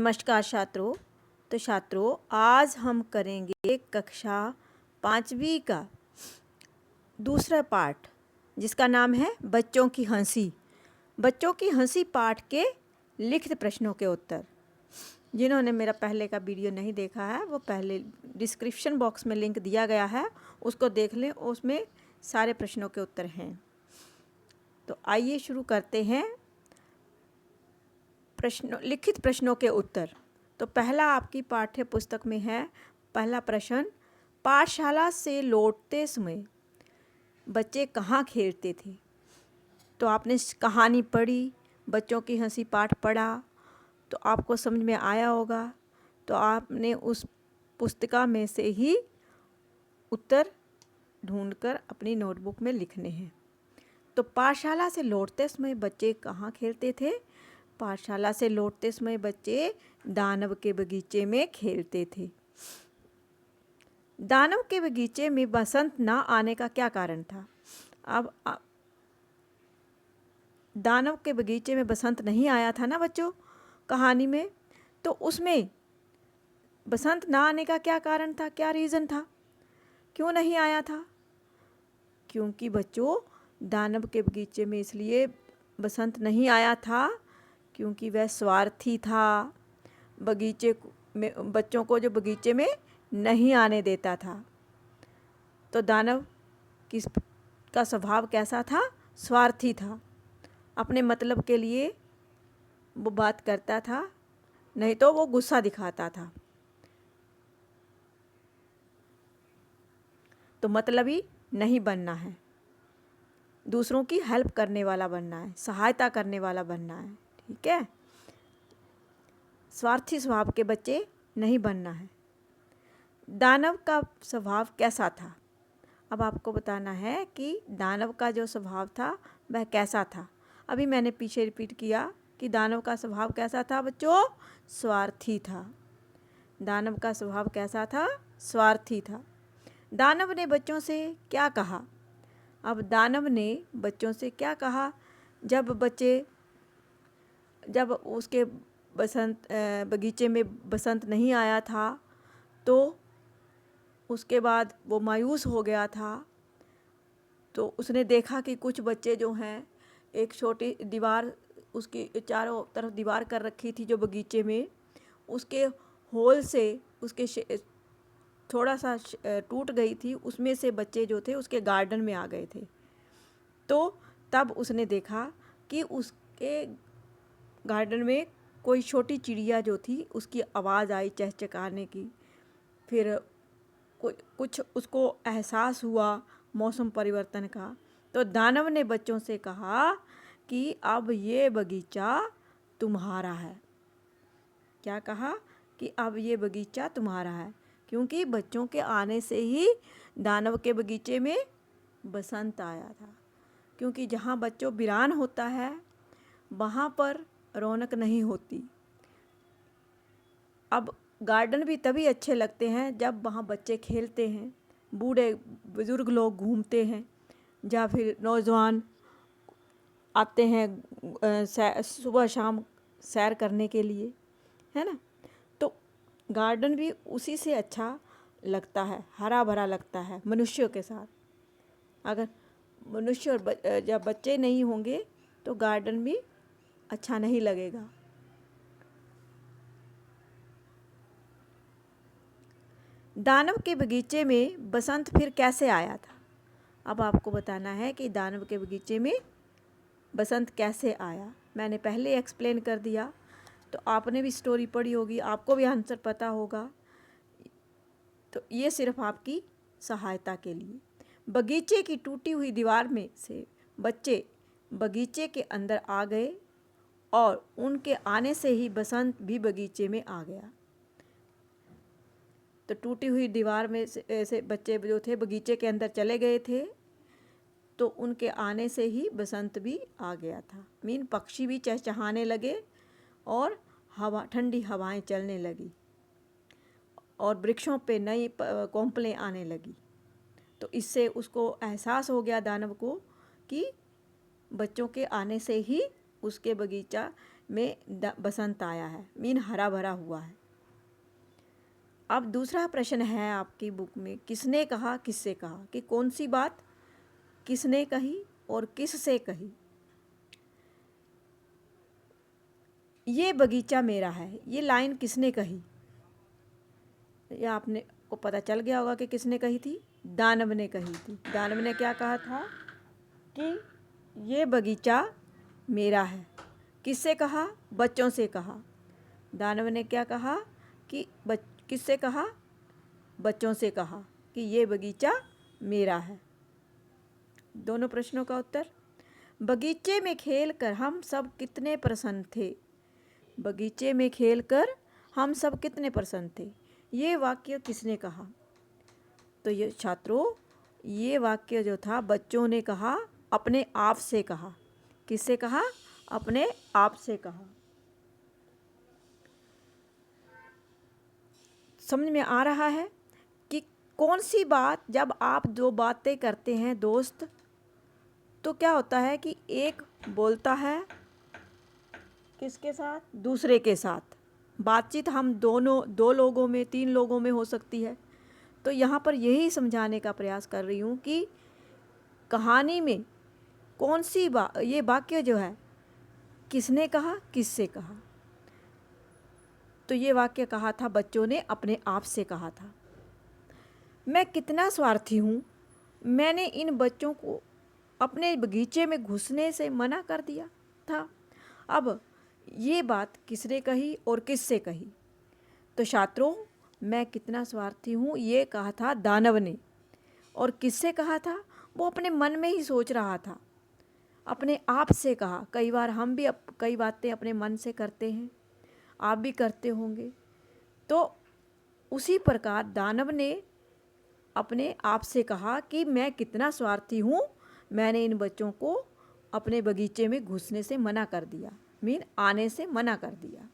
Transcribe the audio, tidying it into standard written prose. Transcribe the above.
नमस्कार छात्रों। तो छात्रों, आज हम करेंगे कक्षा 5वीं का दूसरा पाठ, जिसका नाम है बच्चों की हंसी। बच्चों की हंसी पाठ के लिखित प्रश्नों के उत्तर। जिन्होंने मेरा पहले का वीडियो नहीं देखा है, वो पहले डिस्क्रिप्शन बॉक्स में लिंक दिया गया है, उसको देख लें। उसमें सारे प्रश्नों के उत्तर हैं। तो आइए शुरू करते हैं लिखित प्रश्नों के उत्तर। तो पहला आपकी पाठ्य पुस्तक में है पहला प्रश्न, पाठशाला से लौटते समय बच्चे कहाँ खेलते थे। तो आपने कहानी पढ़ी, बच्चों की हंसी पाठ पढ़ा, तो आपको समझ में आया होगा। तो आपने उस पुस्तिका में से ही उत्तर ढूंढकर अपनी नोटबुक में लिखने हैं। तो पाठशाला से लौटते समय बच्चे कहाँ खेलते थे। पाठशाला से लौटते समय बच्चे दानव के बगीचे में खेलते थे। दानव के बगीचे में बसंत ना आने का क्या कारण था। अब दानव के बगीचे में बसंत नहीं आया था ना बच्चों, कहानी में। तो उसमें बसंत ना आने का क्या कारण था, क्या रीज़न था, क्यों नहीं आया था। क्योंकि बच्चों, दानव के बगीचे में इसलिए बसंत नहीं आया था क्योंकि वह स्वार्थी था। बगीचे में बच्चों को जो बगीचे में नहीं आने देता था। तो दानव का स्वभाव कैसा था, स्वार्थी था। अपने मतलब के लिए वो बात करता था, नहीं तो वो गुस्सा दिखाता था। तो मतलबी नहीं बनना है, दूसरों की हेल्प करने वाला बनना है, सहायता करने वाला बनना है। ठीक है, स्वार्थी स्वभाव के बच्चे नहीं बनना है। दानव का स्वभाव कैसा था। अब आपको बताना है कि दानव का जो स्वभाव था वह कैसा था। अभी मैंने पीछे रिपीट किया कि दानव का स्वभाव कैसा था बच्चों, स्वार्थी था। दानव का स्वभाव कैसा था, स्वार्थी था। दानव ने बच्चों से क्या कहा। अब दानव ने बच्चों से क्या कहा। जब उसके बगीचे में बसंत नहीं आया था, तो उसके बाद वो मायूस हो गया था। तो उसने देखा कि कुछ बच्चे जो हैं, एक छोटी दीवार, उसकी चारों तरफ दीवार कर रखी थी जो बगीचे में, उसके होल से उसके थोड़ा सा टूट गई थी, उसमें से बच्चे जो थे उसके गार्डन में आ गए थे। तो तब उसने देखा कि उसके गार्डन में कोई छोटी चिड़िया जो थी, उसकी आवाज़ आई चहचहाने की। फिर कुछ उसको एहसास हुआ मौसम परिवर्तन का। तो दानव ने बच्चों से कहा कि अब ये बगीचा तुम्हारा है। क्या कहा कि अब ये बगीचा तुम्हारा है, क्योंकि बच्चों के आने से ही दानव के बगीचे में बसंत आया था। क्योंकि जहाँ बच्चों वीरान होता है, वहाँ पर रौनक नहीं होती। अब गार्डन भी तभी अच्छे लगते हैं जब वहाँ बच्चे खेलते हैं, बूढ़े बुजुर्ग लोग घूमते हैं, या फिर नौजवान आते हैं सुबह शाम सैर करने के लिए, है ना। तो गार्डन भी उसी से अच्छा लगता है, हरा भरा लगता है मनुष्यों के साथ। अगर मनुष्य और जब बच्चे नहीं होंगे तो गार्डन भी अच्छा नहीं लगेगा। दानव के बगीचे में बसंत फिर कैसे आया था। अब आपको बताना है कि दानव के बगीचे में बसंत कैसे आया। मैंने पहले एक्सप्लेन कर दिया, तो आपने भी स्टोरी पढ़ी होगी, आपको भी आंसर पता होगा। तो ये सिर्फ आपकी सहायता के लिए। बगीचे की टूटी हुई दीवार में से बच्चे बगीचे के अंदर आ गए और उनके आने से ही बसंत भी बगीचे में आ गया। तो टूटी हुई दीवार में से बच्चे जो थे बगीचे के अंदर चले गए थे, तो उनके आने से ही बसंत भी आ गया था। पक्षी भी चहचहाने लगे और ठंडी हवाएं चलने लगी और वृक्षों पे नई कोंपलें आने लगी। तो इससे उसको एहसास हो गया दानव को कि बच्चों के आने से ही उसके बगीचा में बसंत आया है, मीन हरा भरा हुआ है। अब दूसरा प्रश्न है आपकी बुक में, किसने कहा किससे कहा, कि कौन सी बात किसने कही और किससे कही। ये बगीचा मेरा है, ये लाइन किसने कही। ये आपने को पता चल गया होगा कि किसने कही थी, दानव ने कही थी। दानव ने क्या कहा था कि ये बगीचा मेरा है। किससे कहा, बच्चों से कहा। दानव ने क्या कहा कि किससे कहा, बच्चों से कहा कि ये बगीचा मेरा है। दोनों प्रश्नों का उत्तर, बगीचे में खेलकर हम सब कितने प्रसन्न थे। बगीचे में खेलकर हम सब कितने प्रसन्न थे, ये वाक्य किसने कहा। तो ये छात्रों, ये वाक्य जो था बच्चों ने कहा, अपने आप से कहा। किससे कहा, अपने आप से कहा। समझ में आ रहा है कि कौन सी बात, जब आप दो बातें करते हैं दोस्त, तो क्या होता है कि एक बोलता है किसके साथ, दूसरे के साथ। बातचीत हम दोनों, दो लोगों में, तीन लोगों में हो सकती है। तो यहाँ पर यही समझाने का प्रयास कर रही हूँ कि कहानी में कौन सी ये वाक्य जो है किसने कहा किससे कहा। तो ये वाक्य कहा था बच्चों ने अपने आप से कहा था। मैं कितना स्वार्थी हूँ, मैंने इन बच्चों को अपने बगीचे में घुसने से मना कर दिया था। अब ये बात किसने कही और किससे कही। तो छात्रों, मैं कितना स्वार्थी हूँ ये कहा था दानव ने, और किससे कहा था, वो अपने मन में ही सोच रहा था, अपने आप से कहा। कई बार हम भी कई बातें अपने मन से करते हैं, आप भी करते होंगे। तो उसी प्रकार दानव ने अपने आप से कहा कि मैं कितना स्वार्थी हूँ, मैंने इन बच्चों को अपने बगीचे में घुसने से मना कर दिया, मीन आने से मना कर दिया।